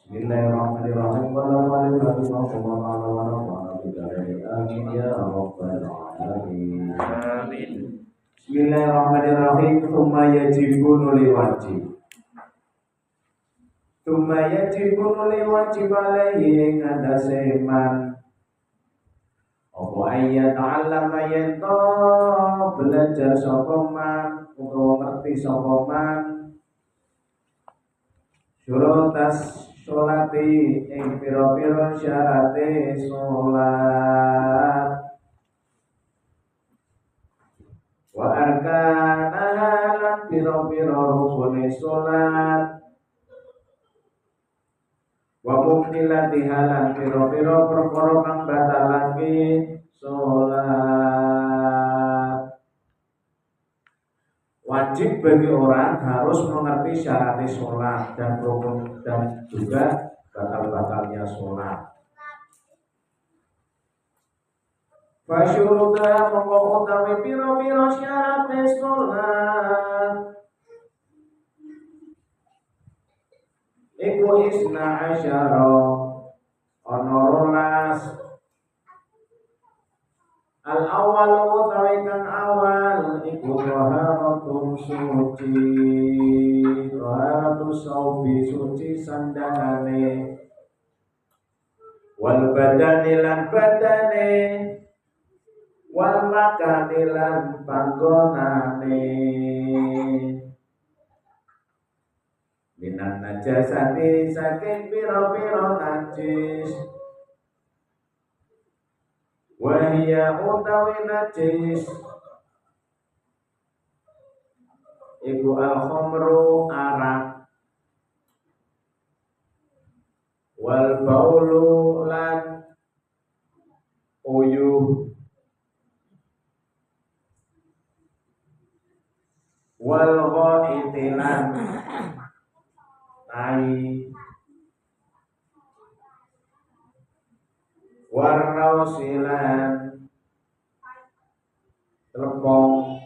Bismillahirrahmanirrahim. Amin ya rabbal alamin. Bismillahirrahmanirrahim. Tsumma yajibu nuli wajib. Tsumma yajibu nuli wajib alaihi ngadase iman. Apa ayat ta'allama yento belajar sapa man utawa ngerti sapa man syurutas sholati ing pira-pira syarate sholat wa arkanaha lan pira-pira rukune sholat wa mubtilatiha lan pira-pira perkara kang batalake sholat. Wajib bagi orang harus mengerti syarat sholat dan rukun dan juga batal-batalnya sholat. Fasyurudah mongko utawi pira-pira syarat sholat iku isna asyara ana rolas. Al awal utawi kang awal iku taharatun suci, taharatus saubi suci sandangane, wal badani lan badane, wal makani lan panggonane. Minan najasati saking pira-pira najis, wahia utawi najis iku al-khamru arak, wal baulu lan uyuh, wal ghaitilan tai, warausilan telepong,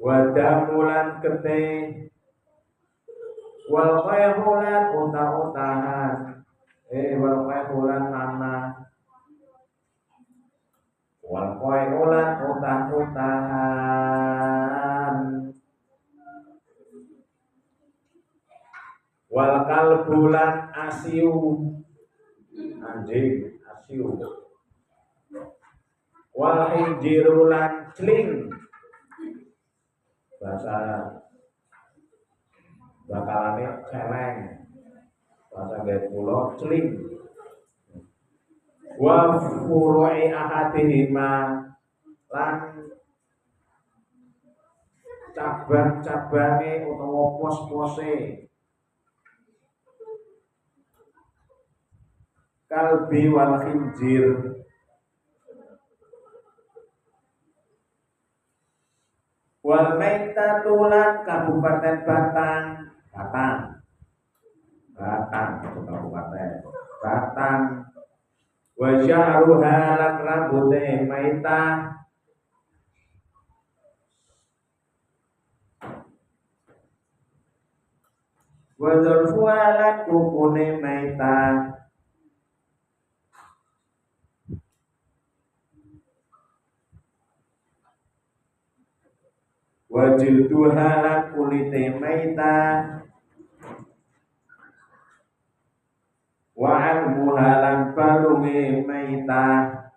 wadamulan ketih, wal khayhulan utah-utahan, wal khayhulan tanah, wal khayhulan utah-utahan, wal kalbulan asiu, anjing asiu, wal hinjirulan celing, bahasa bakalane celeng, bahasa gawe kula celing, wa furu'i ahadihima lan cabang-cabange utawa pos-pose kalbi wal khinjir, wal maitatulan Kabupaten Batang, Kabupaten Batang, wa sya'ruha lan rambute maitah, wa dzulfuha lan kukune maitah, wa jilduha lan kulite maitah, wa almuha lan balunge maitah,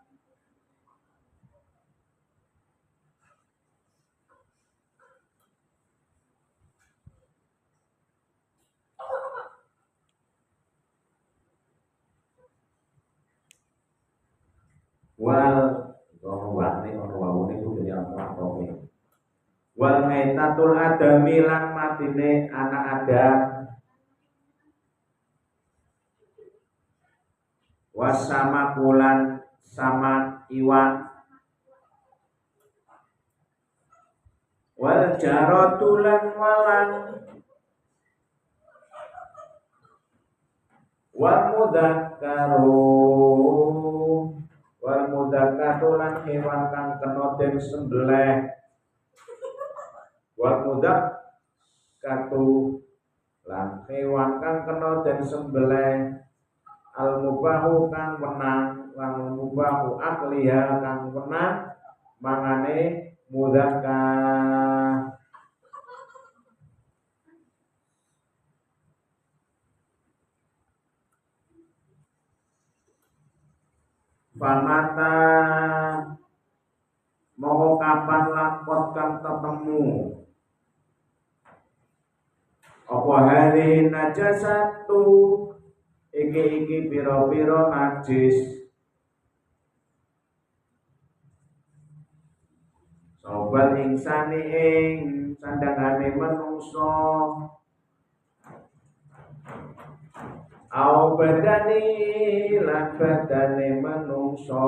wal wal maitatul adami lan matine anak Adam, wasama kulan sama iwak. Wal jaratu lan walang, wal mudzakkatu lan hewan kang kena den sembelih. Wal mudzakkatu lan hewan kang kena den sembelih. Al mubahu kang wenang, wal mubahu akliha kang wenang mangane mudzakkar. Famata mau kapan lakot kang ketemu apa hari najasatu iki piro-piro najis sobat insani ing sandangane menungso au badani lan badane menungso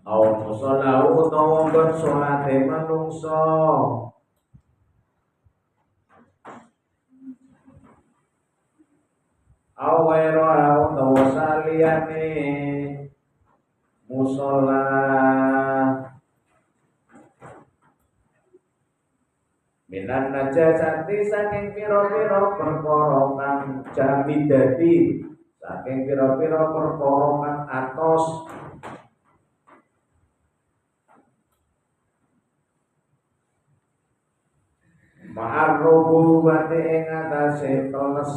au musola utawa bersolate menungso au wairo utawa saliyane musola minan najasati saking pira-pira perkara kang jamidati saking pira-pira perkara kang atos ma'arrubu wate ing atase teles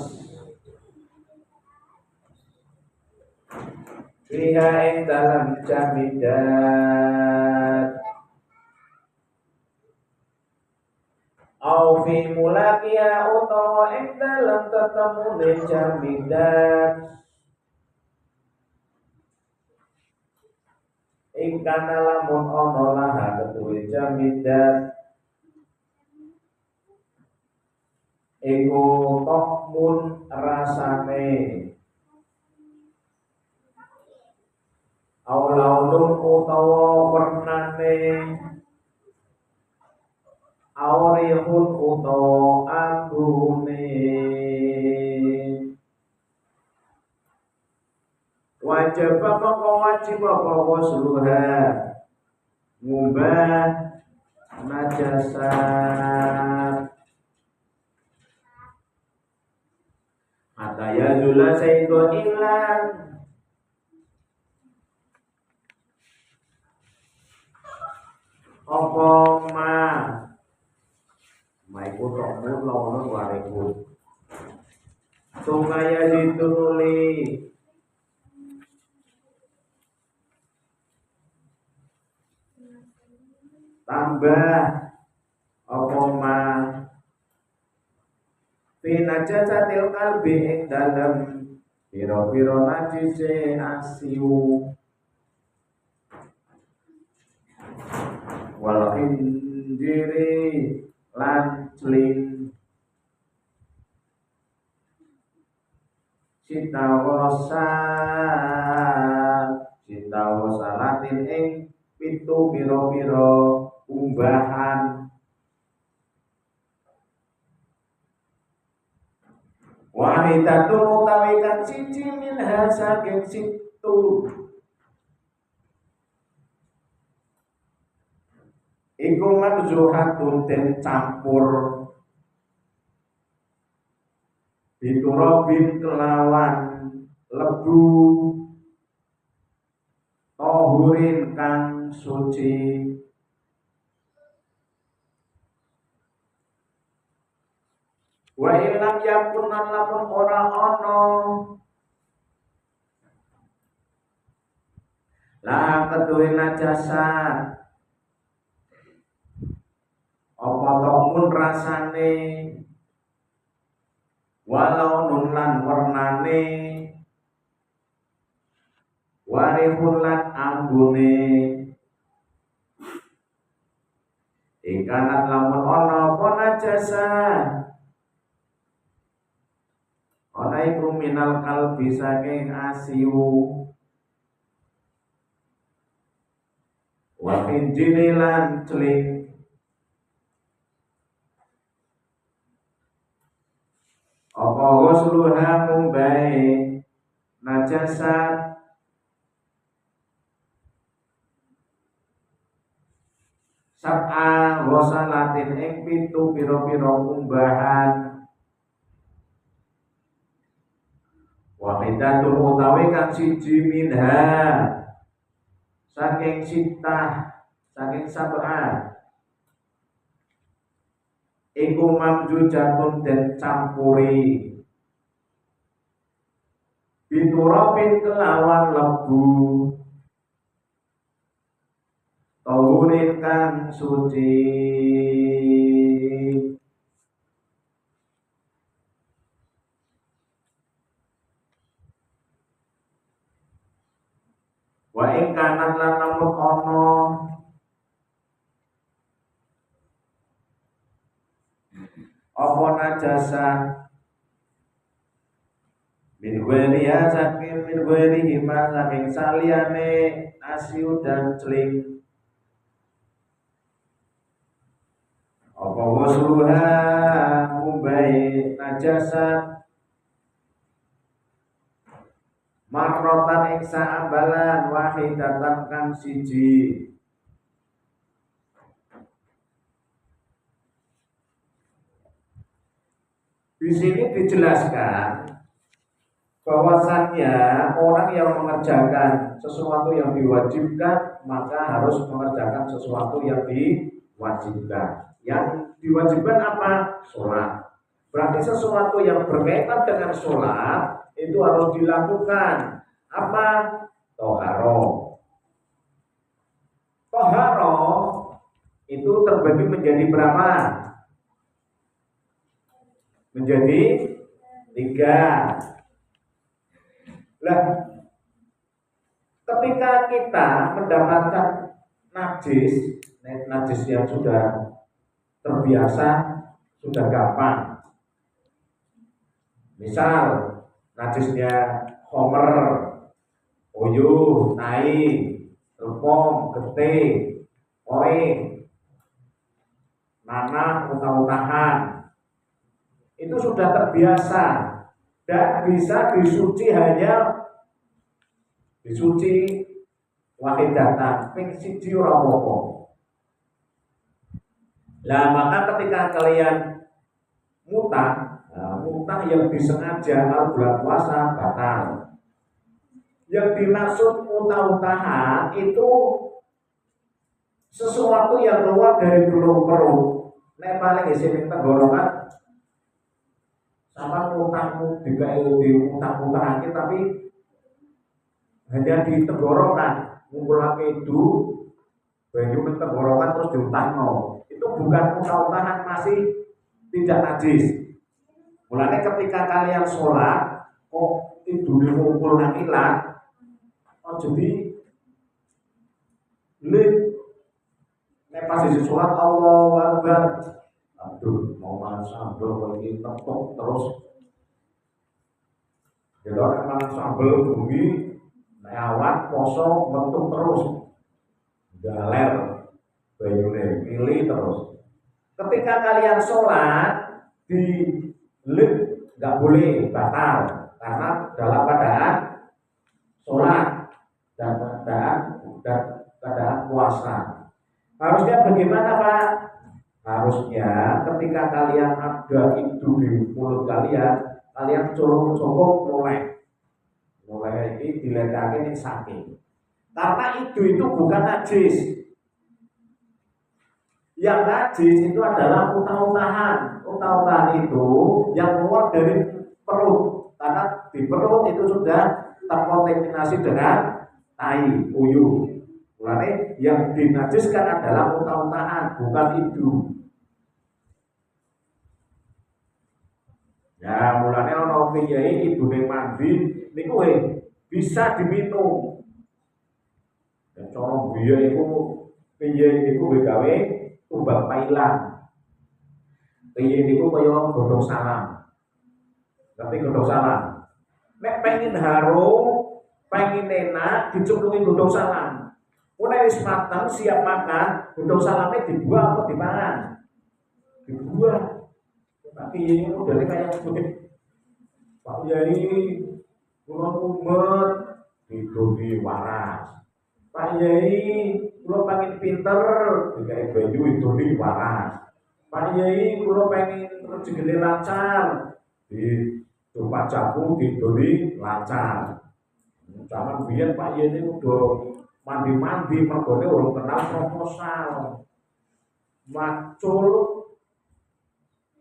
fiha ing dalam jamidat au fi mulaqiya utawa ing dalam tetemune jamidat ing kana lamun ana laha ketuwe jamidat iku tokmun rasane au launun utawa warnane aurihun utawa ambune wajib apa wajib apa wasluha ngubah najasat ataya zula saido ilang apa maiku tokmu lawan wareku sungaya dituli tambah apa fi najasatil qalbi ing dalem pira-pira najise asiu wal khinjiri lan cling sitawosa latin ing pitu pira-pira umbahan wahidatun utawi kang siji minha saking situ iku manzuhatun den campur diturobin kelawan lebu tohurin kang suci wa ilam yakun lamun ora ana la ketuwe najasat apa tokmun rasane walau nun lan warnane warihun lan ambune ikanat lamun ana apa najasat ana iku minal kalbi saking asiu wa finjili lan celing apa ghusluha mumbai najasat sab'a ghusalatin ing pitu pira-pira umbahan wahidatun utawi kang siji minha saking sitah saking sab'a iku mamjujatun den campuri biturapin kelawan lebu tawurin kang suci wa ing kanan lan lamun ana apa najasa min ghairiha saking min ghairihi saking saliyane asiu dan celing apa wasruha mubai najasa marrotan ing saambalan wahidatan kang siji. Di sini dijelaskan bahwasannya orang yang mengerjakan sesuatu yang diwajibkan maka harus mengerjakan sesuatu yang diwajibkan. Yang diwajibkan apa? Sholat. Berarti sesuatu yang berkaitan dengan sholat itu harus dilakukan. Apa? Toharoh. Toharoh itu terbagi menjadi berapa? Menjadi 3. Lah, ketika kita mendapatkan najis yang sudah terbiasa, sudah gampang. Misal najisnya homer, uyuh, tai, tepung, getih, koin, nanah, utah-utahan. Itu sudah terbiasa dan bisa disuci hanya disuci wahidatan ping siji ora apa-apa. Lah maka ketika kalian mutah yang disengaja al bulan puasa batal. Yang dimaksud mutah-utahan itu sesuatu yang keluar dari belum perut. Nek paling isi tenggorokan sama utangmu juga di utang-utang tapi hanya di tenggorokan ngumpulake itu banyu ke tenggorokan terus diutangno itu bukan utang-utangan, masih tidak najis. Mulanya ketika kalian sholat kok itu dikumpul nang ilang jadi lip nek pas di sholat Allahu Akbar aduh mau makan sambal lagi tepuk terus jadi orang makan sambal bumi lewat poso metu terus galer banyune pilih terus. Ketika kalian sholat di lip nggak boleh batal karena dalam keadaan sholat dan keadaan puasa. Harusnya bagaimana Pak? Harusnya ketika kalian ada itu di mulut kalian colong-colong mulai ini diledakin saking. Karena itu bukan najis. Yang najis itu adalah utah-utahan. Utah-utahan itu yang keluar dari perut. Karena di perut itu sudah terkontaminasi dengan tai, uyuh. Mulanya yang dinajiskan adalah utah-utahan, bukan itu. Ya, mulanya ono piye ibune mandi niku bisa diminum. Dan cara biye iku piye iku gawe tumbak pailan. Piye niku kaya godhong salam. Tapi godhong salam. Nek pengen harum, pengen enak, diceplungi godhong salam. Mulai wis matang siap makan, godhong salamnya dibuang atau dipangan? Dibuang. Tapi ini modelnya kayak seperti Pak Yai, pulau umet, di waras. Pak Yai, pulau pengen pinter, dikai baju itu di waras. Pak Yai, pulau pengen rezeki lancar, di tempat jamu di lancar. Zaman biyen Pak Yai ini udah mandi-mandi, mergone orang kenal proposal. Macul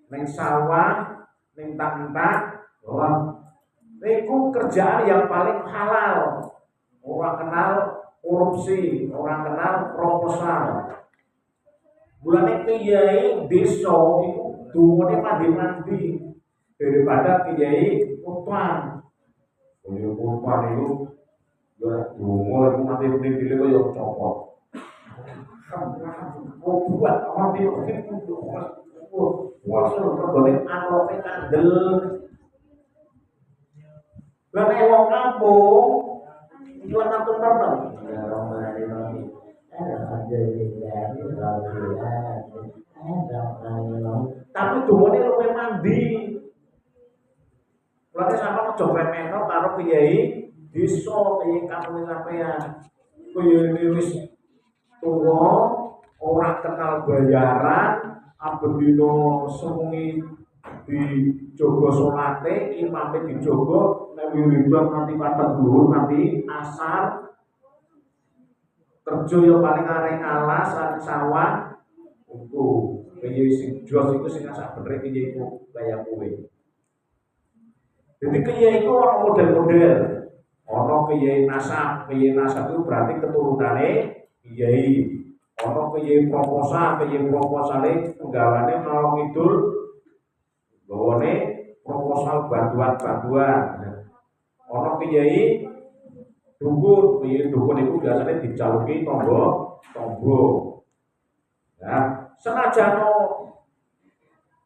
neng sawah, neng tak-tak, itu kerjaan yang paling halal. Orang kenal korupsi, orang kenal proposal. Bulannya kiai desa itu dumone mandi-mandi daripada kiai utang. Kiai utang itu dungo itu mati-mati itu yang copot. Buat orang itu wasul tergonek anglope kandel. Lah nek wong kampung iku nonton-nonton. Ya orang mari-mari. Tapi dungane luwih mandi. Lha sama aja remehno karo kiai desa kiai kampung sampean. Kiai wis tuwa, ora kenal bayaran, abendino semungi dijogo salate, imame dijogo, nek wiridan nanti patah dhuwur nanti asar. Kerja yang paling areng alas lan sawah iku kaya sing jos iku sing sak bener kaya iku kaya kowe. Jadi kaya iku ana model-model. Ana kaya nasab itu berarti keturunane kiai. Ana kaya proposale penggawane nolong idul gawane proposal bantuan-bantuan. Ana kiai dukun itu biasanya dicaluki tombo. Nah, senajan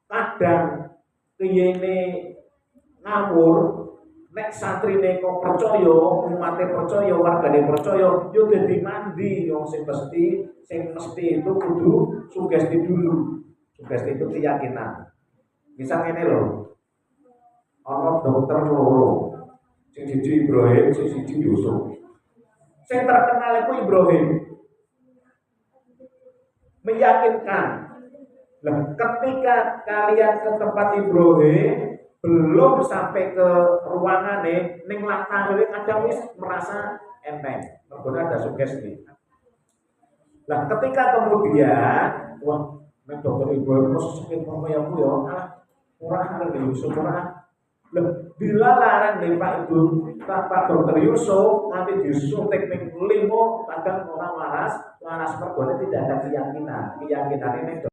kadang kiyene ngawur, nek santrine kok percaya, umate percaya, wargane percaya, yo dadi mandi wong sing mesti itu kudu sugesti dulu. Sugesti itu keyakinan. Misal ngene lho. Ana dokter loro. Sing siji Ibrahim, sing siji Yusuf. Sing terkenal itu Ibrahim. Meyakinkan. Nah, ketika kalian ke tempat Ibrahim, belum sampai ke ruangannya, ning latar kadang wis merasa enteng. Mergo ada sugesti. Nah, ketika kemudian, wah, nek dokter Ibrahim kok sakit pemayamu ya, ora arep Yusuf ora. Loh, bila larang nih Pak Dokter Yusuf nanti disuntik ning limo kadang orang waras mergone tidak ada keyakinan ini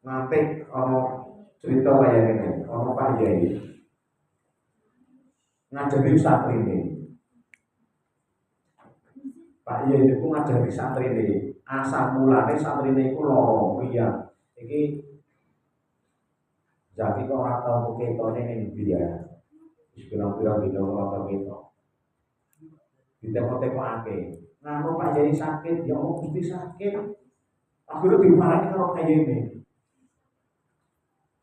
nanti cerita kayak gini Pak Yai ngajari santri ini Pak Yai itu ngajari santri ini asal mulane santri ini itu loro iya iki jadi kok ora tau ketone ning dia. Wis pirang-pirang dina ora tau ketok. Ditekok-tekokake. Ngono Pak Yai sakit, ya Allah Gusti sakit. Akhirnya dimarahi karo Pak Yai ini.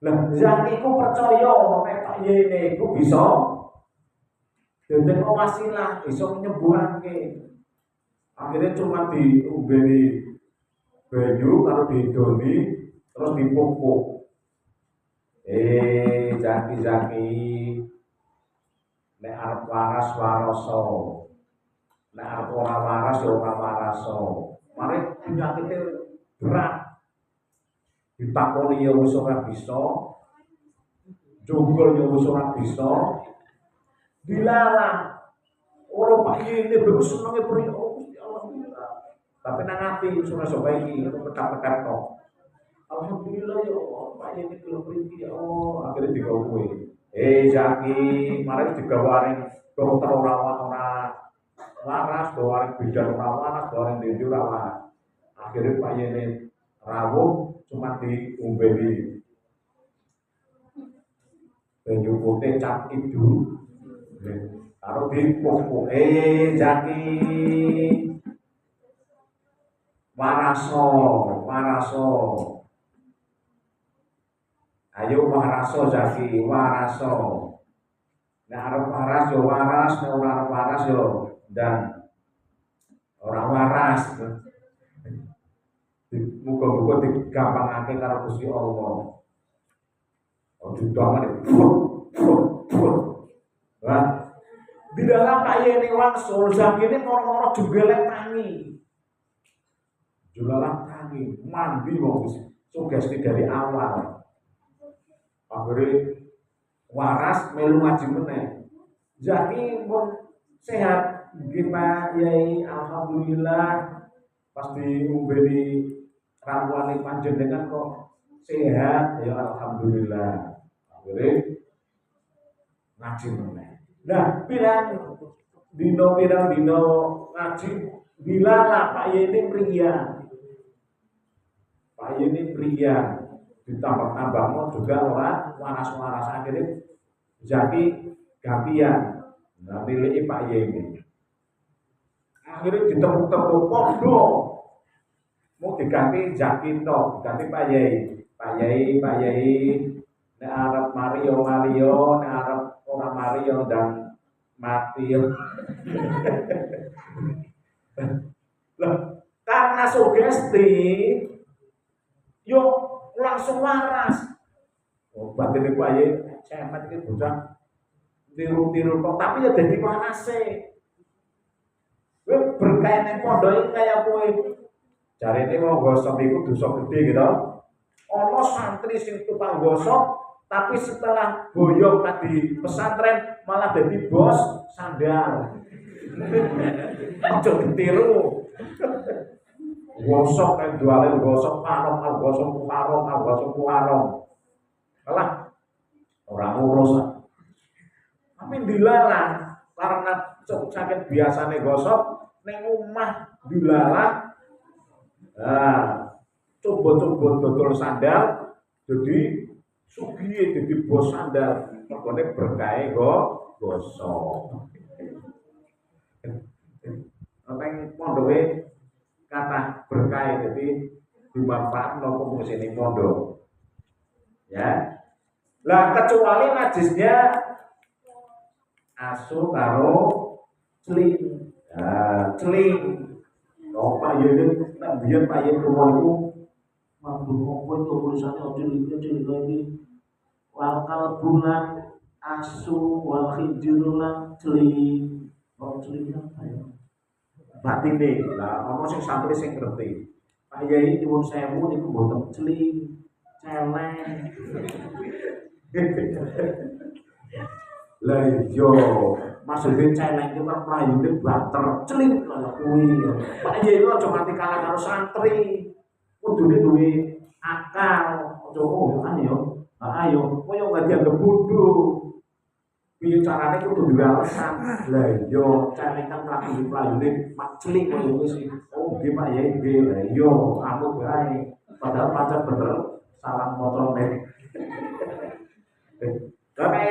Lah, Zaki ku percaya nek Pak Yai ini iku bisa dadi wasilah, bisa nyembuhake. Akhirnya cuma diombeni banyu karo didoni terus dipupuk. Zaki nek arep waras waraso nek arep ora waras ya ora waraso mari penyakite berat ditakoni ya wis ora bisa jogol ya wis ora bisa dilarang ora Pak ini bagus senenge beri Gusti alhamdulillah tapi nang ati wis ora iso iki petak-petak kok alhamdulillah ya Allah Pak ini belum pergi ya Allah akhirnya digawe Zaki mari digawaring dokter ora waras gawaring bidan ora waras gawaring dindi ora waras akhirnya Pak Yene rawuh cuma diombeni banyu putih cap itu karo dipuk jaki waraso waraso ayo waraso jaki waraso nek arep waras yo waras nek ora arep waras yo dan ora waras muga-muga digampangake karo Gusti Allah. Ojo banget. Wah, di dalam kaya ini wangsul ini moro-moro jugelek tangi. Jugalan tangi, mandi wong sugesti dari awal. Akhirnya waras melu ngaji meneh. Jadi pun sehat gimana Yai, alhamdulillah pasti memberi ramuan panjenengan kok sehat ya alhamdulillah. Akhirnya ngaji meneh. Nah, bilang dino ngaji bilalah Pak Yeni pria. Pak Yeni pria ditambah-tambah juga orang waras-waras akhirnya jadi gantian. Nah, milih Pak Yeni. Akhirnya ditepuk-tepuk podo. Mau diganti Jakito, diganti Pak Yai, nek arep Mario, nek arep ora Mario dan mati. Loh, karena sugesti, yuk langsung waras. Oh, batin Pak Yai, cemet iki bocah tiru-tiru kok, tapi ya dadi wanase. Kowe berkah ning pondok iki kaya kowe. Jarene wong gosok iku dosa gede gitu. Ono santri sing tukang gosok, tapi setelah boyong di pesantren malah jadi bos sandal. Ojo ditiru. Gosok kan jualin gosok haram, gosok haram. Malah orang urus. Tapi dilarang karena sakit biasane gosok ning omah dilarang. Nah, coba-coba dodol sandal jadi sugih jadi bos sandal mergone berkahe gosok. Nang pondoke kata berkah jadi dimanfaatno fungsine pondok. Ya. Lah kecuali najisnya asu karo celing. Nah, celing. Oh, Pak Yeni, nek biyen Pak Yeni rumah iku mabuk opo itu tulisane cilik lagi. Wakal bulan asu wal khijruna celing. Oh, celing apa ya? Batine. Lah ono sing santri sing ngerti. Pak Yai nyuwun sewu niku mboten celing, celeng. Lah yo maksudnya celeng itu kan melayune bater celing kaya kuwi. Pak Yai aja nganti kalah karo santri. Kudune duwe akal. Aja ayo. Ayo, koyo gak dianggap bodoh. Piye carane kudu duwe alasan. Lah yo celeng kan melayune mak celing koyo wis. Oh nggih Pak Yai nggih. Lah yo aku bae. Padahal pancen bener salam motone. Tapi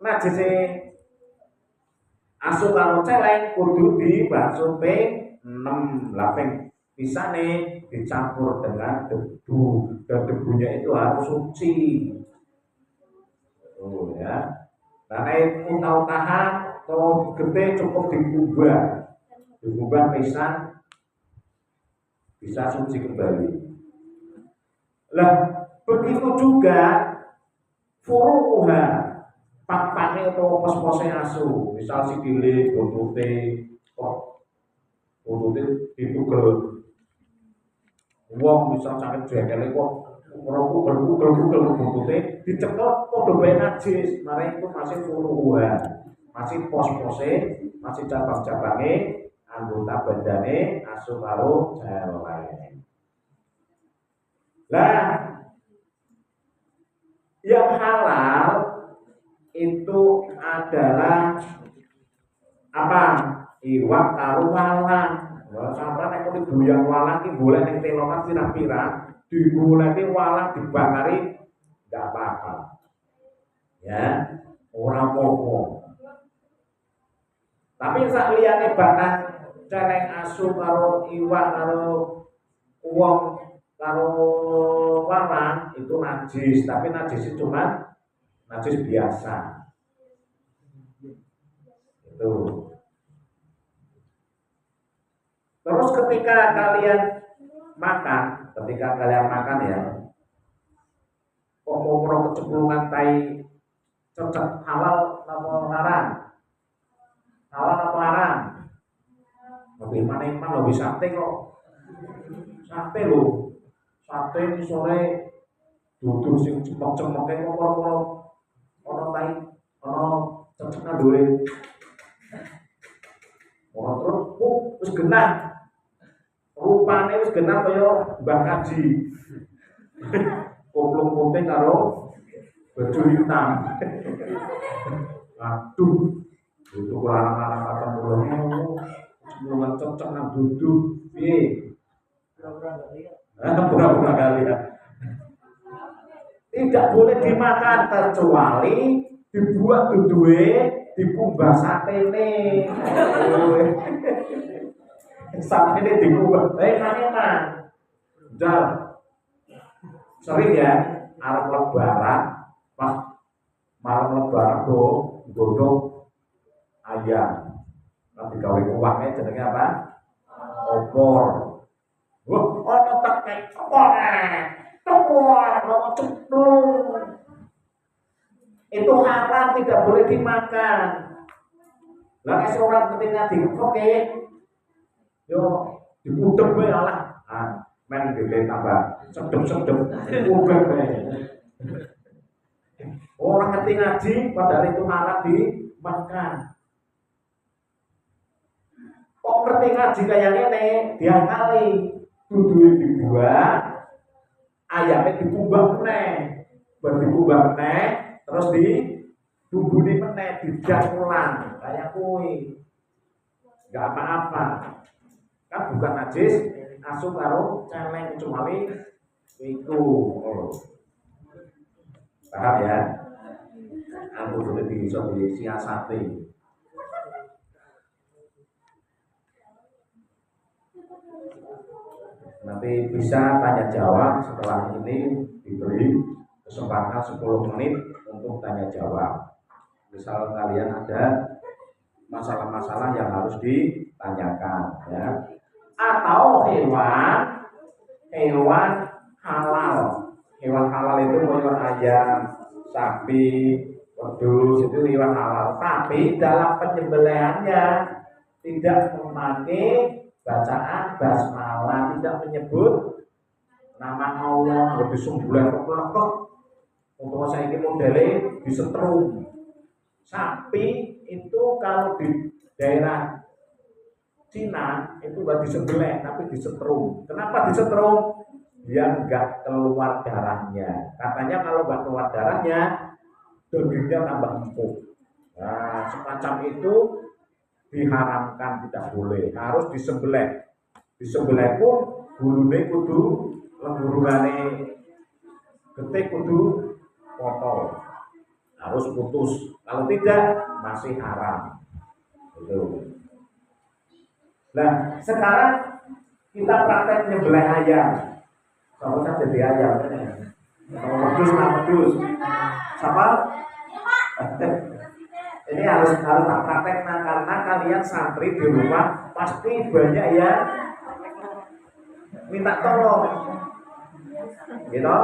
najise asu karo celeng kudu dibasuh ping 6 lapeng pisane dicampur dengan debu dan debunya itu harus suci. Oh ya. Nah, utah-utahan atau gede cukup dikubah pisan bisa suci kembali. Lah begitu juga furuha pakane atau pos-pose asu, misal sikile, buntute, kok buntute ditugel. Wong misal sakit jengkel kok ora buntute dicekel padha bae najis, mare itu masih furuha, masih pos-pose, masih cabang-cabange anggota badane asu karo celeng. Lah yang halal itu adalah apa? Iwak karo walang. Wah, sampeyan nek kudu doyan walang ki boleh ning telonan pirang-pirang, digoleki walang dibakari enggak apa-apa. Ya, ora apa-apa. Tapi sak liyane bakat celeng asu karo iwak karo uwong karo warang itu najis, tapi najis itu cuma najis biasa. Itu. Terus ketika kalian makan ya, kok mau kecemplungan tai cocok halal apa larang? Halal apa larang? Bagaimana iman lebih sate kok? Sate lo, sate ini sore duduk sing cemek-cemeke kok ono tai, ono cocok duwe. Ono terus wis genah. Rupane wis genah kaya Mbah Kaji. Koplung putih karo baju hitam. Aduh, itu larang-larang kata pulang sebelum cocok nang duduk piye? Pura-pura kali ya. Tidak boleh dimakan kecuali dibuat duduhe dikumbah satene. Satene dikumbah. Enak-enak. Jal. Sering ya arep lebaran pas malam lebaran godhong ayam. Nanti gawe kuahnya jenenge apa? Opor. Wah, ono tekek opor. Opor, mau ceplung. Itu haram, tidak boleh dimakan. Lah nek orang ketika dikoke yo dipudheg wae lah. Men dhewe tambah sedep-sedep ubah wae. Orang ngerti ngaji padahal itu haram dimakan. Kok ngerti ngaji kayak ngene, diakali duduhe dibuat, ayamnya dikumbah meneh. Bar dikumbah meneh, terus dibumbuni meneh, didang ulang kayak kuwi. Enggak apa-apa. Kan bukan najis, asu karo celeng kecuali itu. Paham ya? Aku sudah bisa disiasati. Nanti bisa tanya jawab setelah ini diberi kesempatan 10 menit untuk tanya jawab. Misal kalian ada masalah-masalah yang harus ditanyakan ya. Atau hewan halal. Hewan halal itu koyor ayam, sapi, wedhus itu hewan halal. Tapi dalam penyembelihannya tidak memakai bacaan basmalah, tidak menyebut nama Allah, lebih sumbulan kok. Untuk saya ini modelnya disetrum. Sapi itu kalau di daerah Cina itu nggak disembelih tapi disetrum. Kenapa disetrum? Biar nggak keluar darahnya. Katanya kalau nggak keluar darahnya, dagingnya tambah empuk. Nah, semacam itu diharamkan, tidak boleh, harus disembelih. Disembelih pun bulunya kudu lembulane getik kudu potong, harus putus. Kalau tidak masih haram. Gitu. Nah, sekarang kita praktek nyembelih ayam. Kalau kan jadi ayam, pedus. Sama? Ini harus tak praktek karena kalian santri di rumah pasti banyak yang minta tolong, gitu.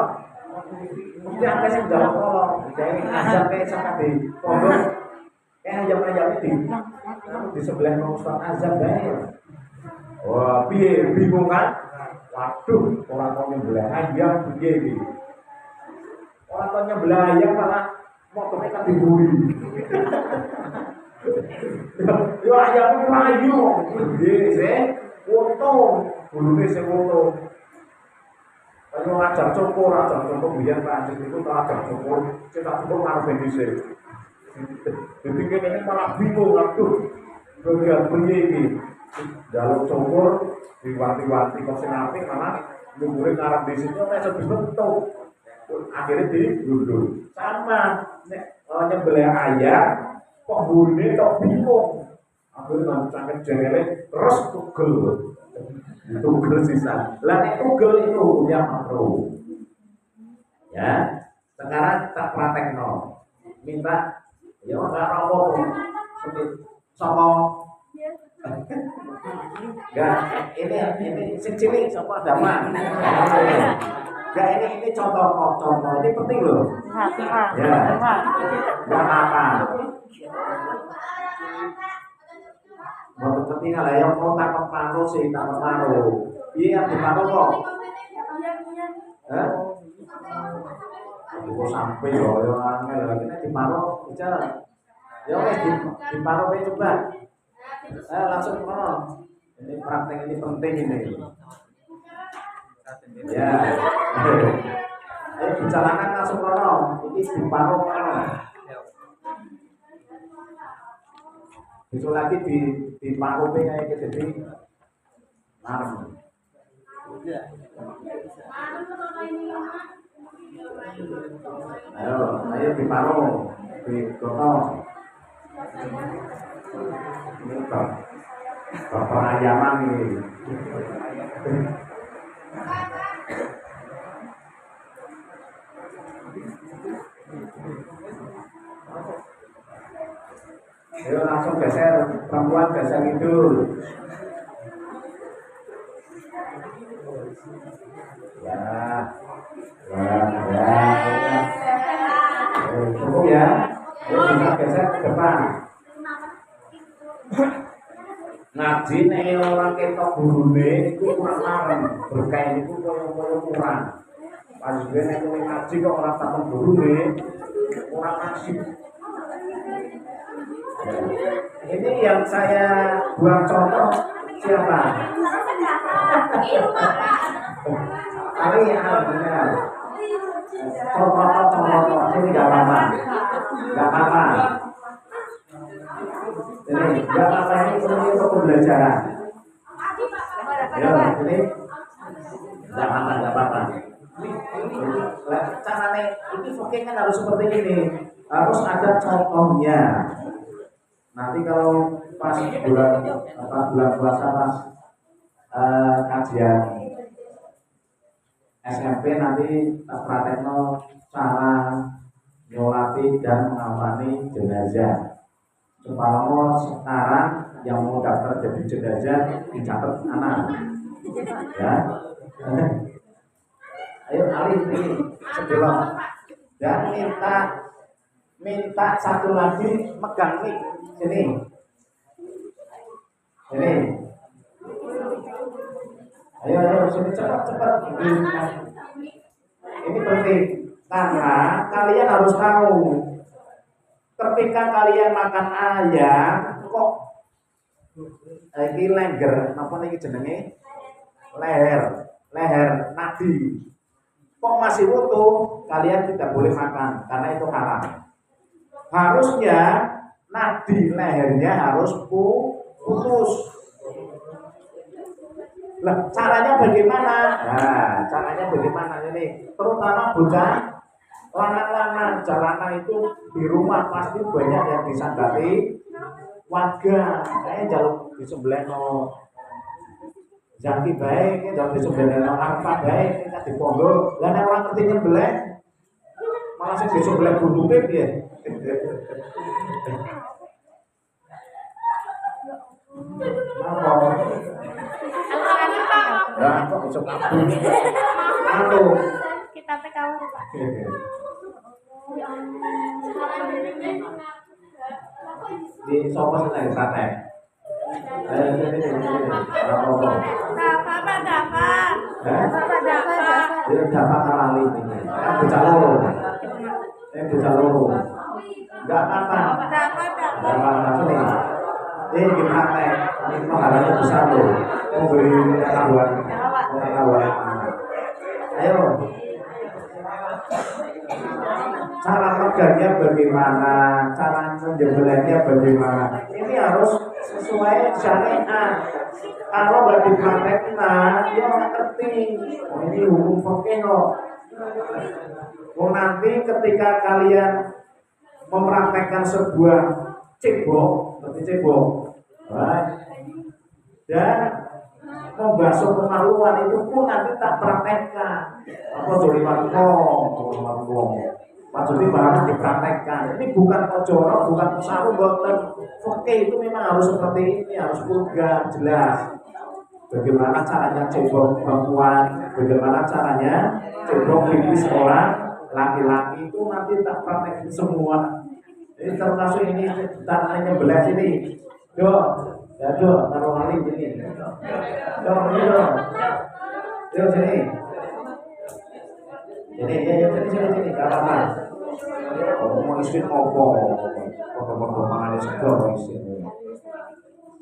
Mesti ada sih jawab tolong. Jadi azab kayak sama di pondok, kayak ayam di sebelah Ustaz azab banyak. Wah, bingung kan? Waduh, orang mau nyembelih ayam begini. Orang mau nyembelih ayam malah motornya kan diburi. Yo ayam melayu, begini, untung, bulunya saya untung. Kalau ajak cukur biar pancing itu tak ajak cukur, kita cukur ngaruh Indonesia. Jadi ini malah bingung, waduh, bagian begini. Jalur cukur, diwanti-wanti kok senapik malah nyukurin ngarep di situ, saya sedih bentuk. akhirnya digundul. Sama nek nyembelih ayam kok gune kok bingung. Akhirnya sampai jengele terus tugel. Tugel sisa. Lah nek tugel itu hukumnya makruh. Ya. Sekarang tak praktekno. Minta ya ora apa-apa. Sama enggak, ini cilik sama daman. Enggak, ini contoh, ini penting loh. Ya, enggak apa-apa. Mau penting lah yang mau takut paru sih takut paru. Iya, di paru kok. Hah? Itu sampai loh, yang angel lagi di paru bicara. Ya wes di paru coba. Langsung kono. Ini praktek ini penting ini. Ya. Ayo bicarakan langsung kono. Ini di paru kono. Besok lagi di paru kayak gitu jadi larang. Ayo di paru, di gotong. Ini bapak ayaman ini. Ayo langsung geser, perempuan geser hidung. Ya. Cukup ya. Ayo bisa geser ke depan. Ngaji nek ora ketok gurune iku kurang larang. Berkah niku koyo-koyo kurang. Pas dene nek ngaji kok ora takon gurune kurang asik. Ini yang saya buat contoh siapa? Ali benar. Contoh ini nggak apa-apa. Ini nggak apa-apa ini untuk pembelajaran. Ya, ini nggak apa-apa. Caranya ini fokus kan harus seperti ini. Harus ada contohnya. Nanti kalau pas bulan puasa pas kajian SMP nanti praktekno cara nyolati dan mengawani jenazah. Supaya sekarang yang mau daftar jadi jenazah dicatat anak. Ya. Ayo Ali ini sebelum dan minta satu lagi megang mic sini. Ayo sini cepat. Ini penting karena kalian harus tahu ketika kalian makan ayam kok iki lengger napa niki jenenge leher nadi kok masih utuh kalian tidak boleh makan karena itu haram. Harusnya nadi lehernya harus putus. Lah caranya bagaimana? Nah, caranya bagaimana ini? Terutama bocah lanang-lanang jalanan itu di rumah pasti banyak yang disandati warga. Kayak jaluk disembelihno Zaki baik, jaluk disembelihno Arfa baik, kita diponggo. Lah nek orang ngerti nyembelih malah sing disembelih buntuke piye? Ya, kok bisa kabur? Halo. Kita PKW, Pak. Di sofa sana sate. Ini. Dafa. Dia dapat terali ini. Kan bocah loro. Bocah loro. Enggak apa-apa. Dapat. Ini gimana? Ini pahalanya besar loh. Memberi pengetahuan. Ayo. Cara megangnya bagaimana? Cara menjembelihnya bagaimana? Ini harus sesuai syariat. Kalau nggak dipraktekkan, dia nggak ngerti. Oh, ini hukum fikih kok. Oh, nanti ketika kalian mempraktekkan sebuah cebok, seperti cebok, dan membasuh kemaluan itu pun nanti tak praktekkan. Apa dari wong, maksudnya harus dipraktekkan. Ini bukan kejorok, bukan pesaru, boten. Oke, itu memang harus seperti ini, harus vulgar, jelas. Bagaimana caranya cebok perempuan, bagaimana caranya cebok pipis orang laki-laki itu nanti tak praktekin semua. Ini termasuk ini tanahnya belah sini. Do, ya do, taruh kali ini. Do, ini do. Yo sini. Sini, gak apa-apa. Mau isin opo? Foto-foto mangan segoro isin.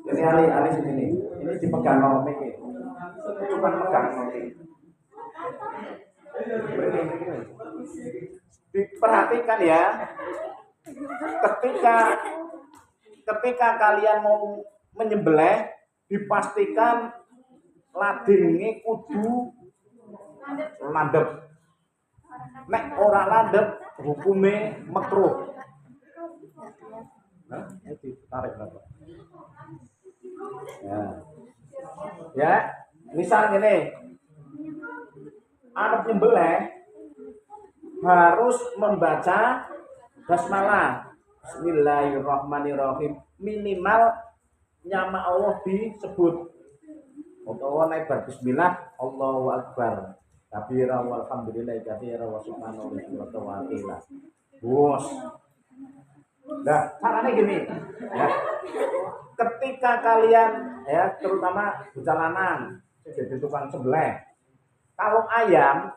Jadi ali sini. Ini dipegang nanti. Cuma pegang nanti. Diperhatikan ya. Ketika kalian mau menyembelih, dipastikan ladenge kudu landep. Nek ora landep hukume makruh. Nah, itu tarik berapa? Ya, misal gini, anak nyembelih harus membaca basmalah, Bismillahirrahmanirrahim, minimal nama Allah disebut. Utawa nek bismillah, Allahu akbar. Kabira walhamdulillah kabira wa subhanahu wa ta'ala. Bos. Nah, caranya gini, ya. Ketika kalian ya terutama jalanan jadi tukang sembelih. Kalau ayam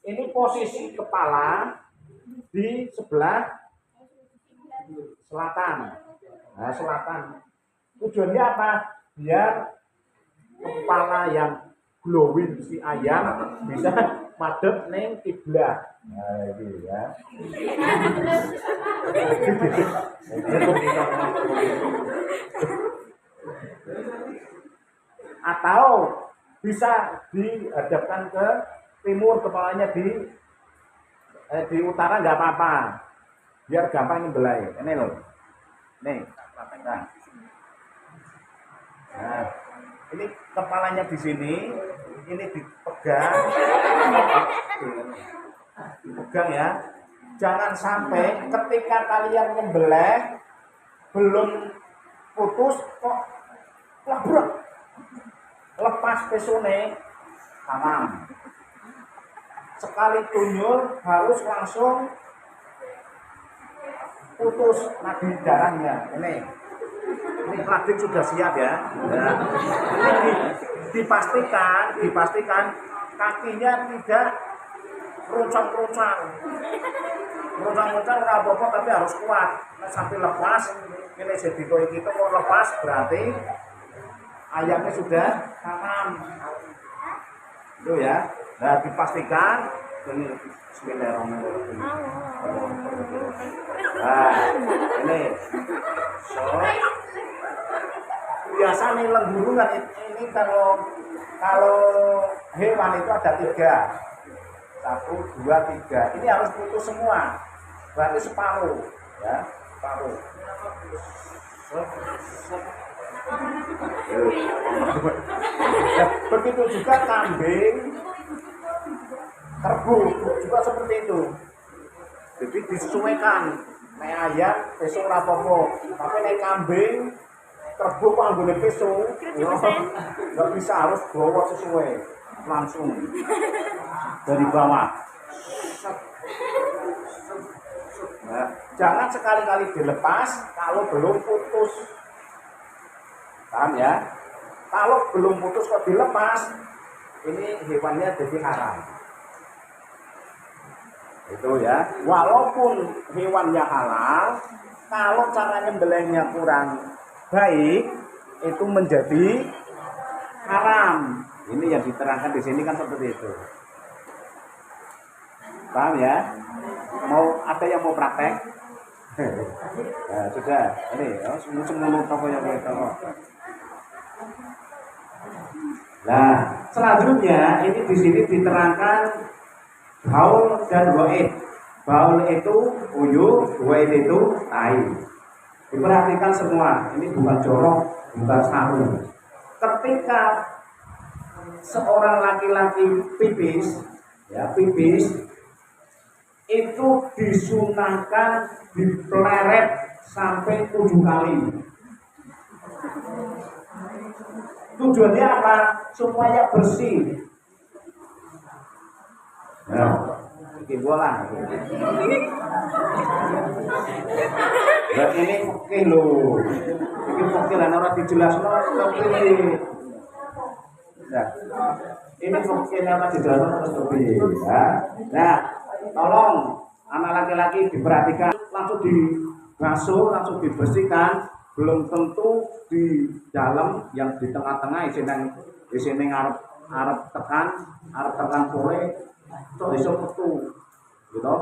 ini posisi kepala di sebelah selatan. Nah, selatan. Tujuannya apa? Biar kepala yang glowing si ayam bisa madep neng kiblat. Nah, itu ya. Atau bisa dihadapkan ke timur, kepalanya di utara nggak apa-apa, biar gampang nyembelih. Ini loh, nih, nah, ini kepalanya di sini, ini dipegang ya. Jangan sampai ketika kalian nyembelih belum putus kok labrak, lepas pesone tamam. Sekali tunyul harus langsung putus nadi darahnya. Ini plastik sudah siap ya. Nah, ini dipastikan kakinya tidak runcang-runcang apa-apa, tapi harus kuat. Nah, sampai lepas, ini jadi koi kita mau lepas berarti ayamnya sudah tamam. Itu ya. Nah, dipastikan ini bismillahirrahmanirrahim. Nah, ini. So, biasa nih lenggurungan ini kalau hewan itu ada 3. 1, 2, 3. Ini harus putus semua. Berarti separuh, ya, separuh. Begitu juga kambing, kerbau juga seperti itu. Jadi disesuaikan. Nek ayam besok ora apa-apa, tapi nek kambing, kerbau kok anggone besok, enggak bisa, harus bawa sesuai langsung dari bawah. Nah, jangan sekali-kali dilepas kalau belum putus. Paham ya? Kalau belum putus kok dilepas, ini hewannya jadi haram. Itu ya. Walaupun hewannya halal, kalau cara nyembelihnya kurang baik, itu menjadi haram. Ini yang diterangkan di sini kan seperti itu. Paham ya? Ada yang mau praktek? Nah, sudah. Ini semua toko yang boleh tahu. Nah, selanjutnya ini di sini diterangkan Baul dan goib. Baul itu uyuh, goib itu tai. Diperhatikan semua, ini bukan jorok, bukan saru. Ketika seorang laki-laki pipis, ya pipis itu disunahkan dipeleret sampai 7 kali. Tujuannya apa? Supaya bersih. Nah, ini bola. Dan ini oke loh. Ini oke lah, orang dijelaskan oke. Nah, ini oke orang dijelaskan oke. Nah, tolong anak laki-laki diperhatikan, langsung dibasuh, langsung dibersihkan. Belum tentu di dalam yang di tengah-tengah di sini arep tekan sore kok iso metu gitu.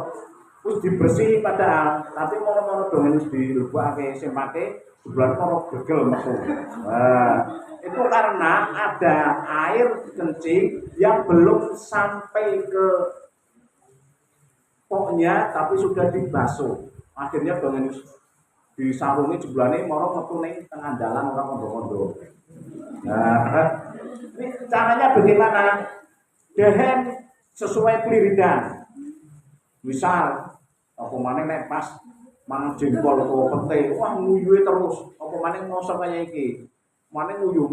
Terus dibersih padahal tapi mono-mono dong wis dilebokake sing make sebelah kono gegel metu. Nah, itu karena ada air kencing yang belum sampai ke pokoknya tapi sudah dibasuh. Akhirnya dong disarungi jebulane moro metu ning tengah dalan ora kondo-kondo. Nah, ini caranya bagaimana? Dehen sesuai peliridan. Misal apa maneh nek pas mangan jengkol apa pete, wah nguyuhe terus. Apa maneh ngoso kaya iki. Maneh nguyuh.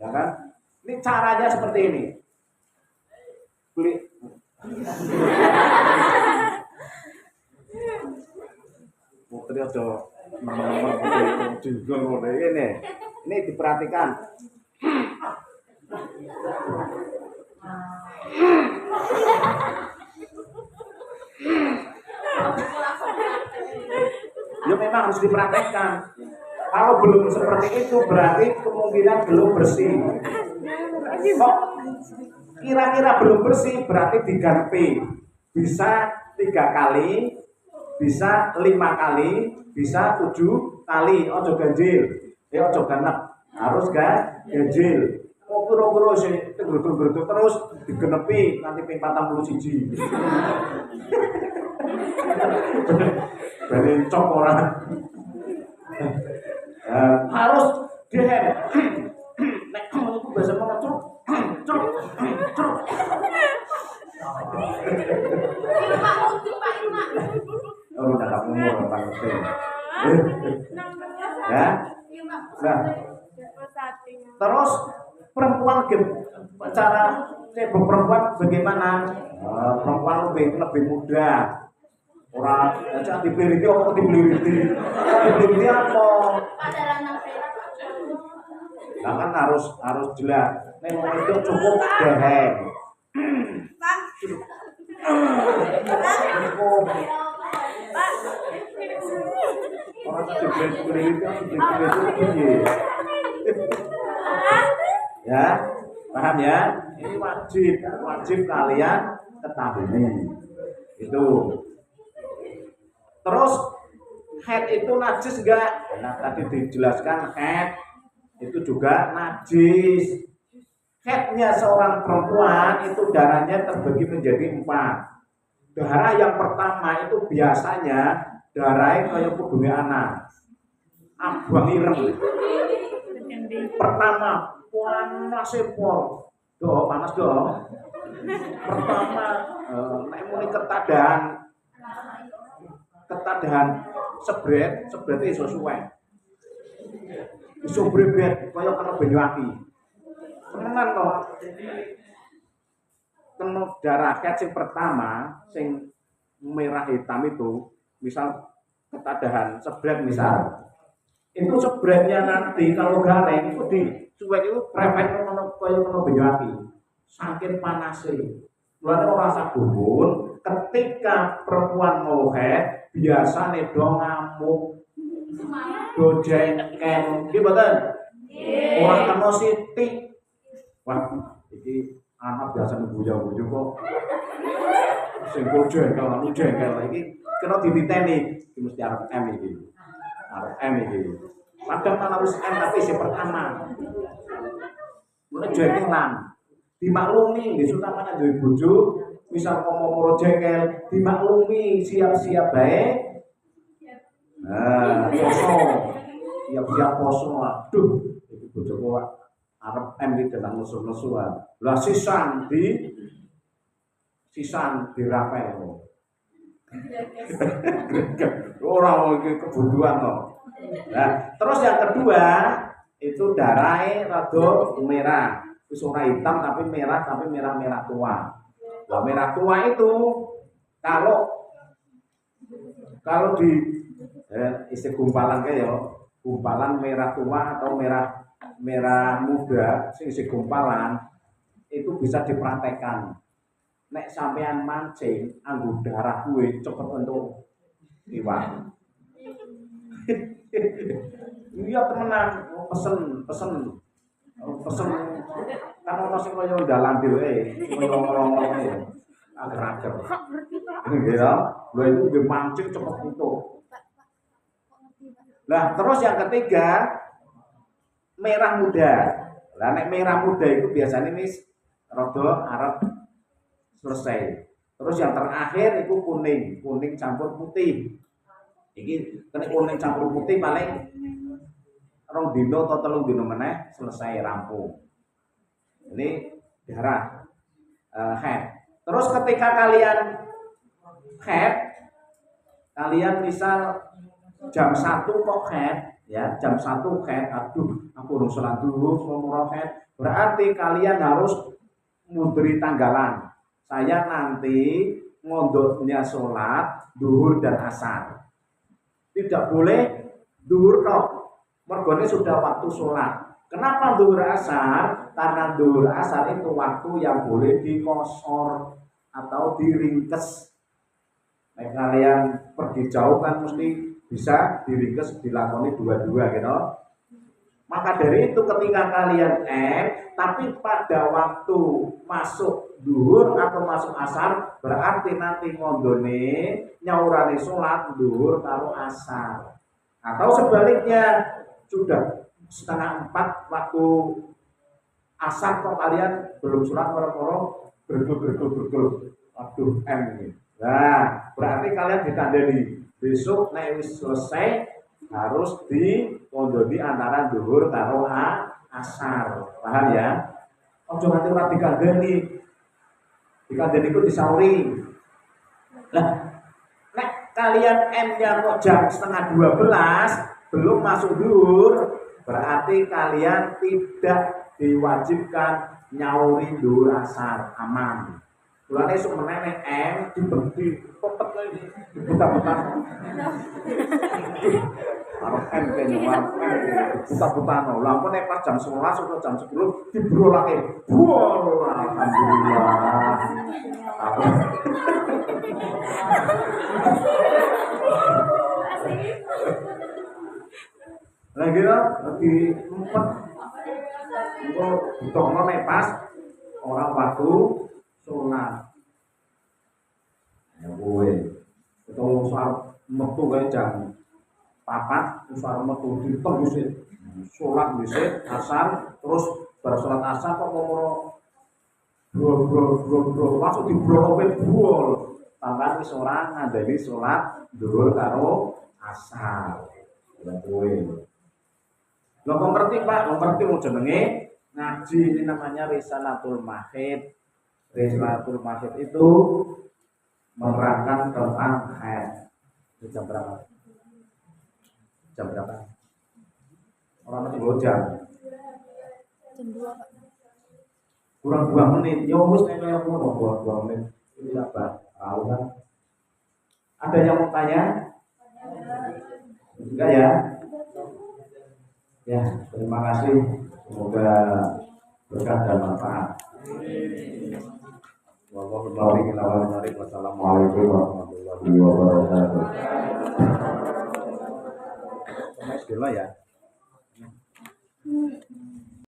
Ya kan? Ini caranya seperti ini. Putri aja nomor jengkol ini diperhatikan. Ya memang harus dipraktekkan. Kalau belum seperti itu berarti kemungkinan belum bersih. Kok kira-kira belum bersih berarti diganti. Bisa 3 kali, bisa 5 kali, bisa 7 kali. Ojo ganjil, ojo ganep, harus ganjil. Oh kira-kira sih geruduk terus digenepi nanti ping 41. Dari cok orang harus dihen. Nek kamu itu biasa mengecuk, cuk. Oh udah tak umur Pak Hussein. Ya, nah. Terus perempuan cara perempuan bagaimana? Perempuan lebih muda. Orang aja dipeliti apa dipeliti apa? Nah kan harus jelas. Nek itu cukup deheng. Cukup. Orang dipeliti ya, paham ya? Ini wajib kalian ketahui. Itu. Terus head itu najis enggak? Nah, tadi dijelaskan head itu juga najis. Headnya seorang perempuan itu darahnya terbagi menjadi 4. Darah yang pertama itu biasanya darah kayak kudunya anak. Abang ireng. Pertama panas sepol. Panas dong. Pertama nek muni ketadahan sebret iso suwe. Iso brebet kaya kena banyu api. Temenan kok. Kena darah ket sing pertama sing merah hitam itu, misal ketadahan sebret misal. Itu sebretnya nanti kalau garing itu di suwe itu prepet kaya kena banyu api. Saking panasnya. Mulane ora sak gumun ketika perempuan mau head biasane do ngamuk, do jengkel, nggih mboten? Ora kena sithik. Wah, iki anak biasa nguyu-nguyu kok. Sing jengkel iki kena dititeni, iki mesti arep M iki. Arep M iki. Padahal harus M tapi si pertama. Mulai jengkelan. Dimaklumi nggih sultan duwe bojo Misal ngomong jengkel dimaklumi, siap-siap baik. Nah, poso. Siap-siap poso. Aduh, iki bojoku arep M iki nang nesu-nesuan. Lah sisan dirapel. Ora iki kebutuhan kok. Nah, terus yang kedua itu darahnya rada merah. Wis ora hitam tapi merah tua. Lah merah tua itu kalau di isi gumpalan kayak ya, gumpalan merah tua atau merah muda sing isi gumpalan itu bisa dipraktekkan. Nek sampean mancing anggo darah kuwe cepet entuk iwak. Iya temenan, pesen kan ono sing kaya ndalan dhewe, kaya ngomong-ngomong ya. Ager-ager. Ya, lha itu nggih mancing cepet entuk. Lah terus yang ketiga merah muda. Lah nek merah muda itu biasanya wis rada arep selesai. Terus yang terakhir itu kuning campur putih. Iki kena kuning campur putih paling 2 dino atau 3 dino meneh selesai rampung. Ini darah head. Terus ketika kalian head, kalian misal jam 1 kok head, ya jam 1 head, aduh aku urung salat dulu, mau head. Berarti kalian harus munduri tanggalan. Saya nanti ngondotnya sholat duhur dan asar. Tidak boleh duhur tok. Mergone sudah waktu sholat. Kenapa duhur asar? Karena duhur asar itu waktu yang boleh dikosor atau diringkes. Nah, kalian pergi jauh kan mesti bisa diringkes dilakoni dua-dua gitu. Maka dari itu ketika kalian tapi pada waktu masuk duhur atau masuk asar berarti nanti ngondone nyaurane sholat duhur karo asar. Atau sebaliknya sudah 3:30 waktu asar kok kalian belum sholat moro-moro bergul. Aduh ini. Nah, berarti kalian ditandani besok nek wis selesai harus dikondoni antara duhur karo asar. Paham ya? Ojo nganti ora dikandani. Dikandani itu disauri. Lah, nek kalian M-nya kok jam 11:30 belum masuk duhur, berarti kalian tidak diwajibkan nyauri duhur asar, aman. Mulane esuk meneh M dibenti pepet lagi dibuta-buta. Arep M kene buta-buta no. Lah ampun nek pas jam 11 atau jam 10 dibrolake. Wah, alhamdulillah. Lagi di empat untuk ditokno nek pas orang waktu sholat. Ya kowe. Ketemu soal metu kae jam 4 usah metu ditembus sholat dhisik asar terus bar sholat asar kok ngomong bro langsung dibroke bol. Tambah wis ora ngandani sholat dhuwur karo asar. Ya kowe. Lo ngerti Pak, lo ngerti mau jenenge ngaji ini namanya Risalatul Mahid. Risalatul Mahid itu menerangkan tentang haid. Jam berapa? Jam berapa? Orang masih jam. Jam 2 Pak. Kurang 2 menit. Ya wis nek kaya ngono 2 menit. Ini apa? Tahu kan? Ada yang mau tanya? Enggak ya? Ya, terima kasih. Semoga berkah dan manfaat. Wassalamualaikum warahmatullahi wabarakatuh. Sama ya.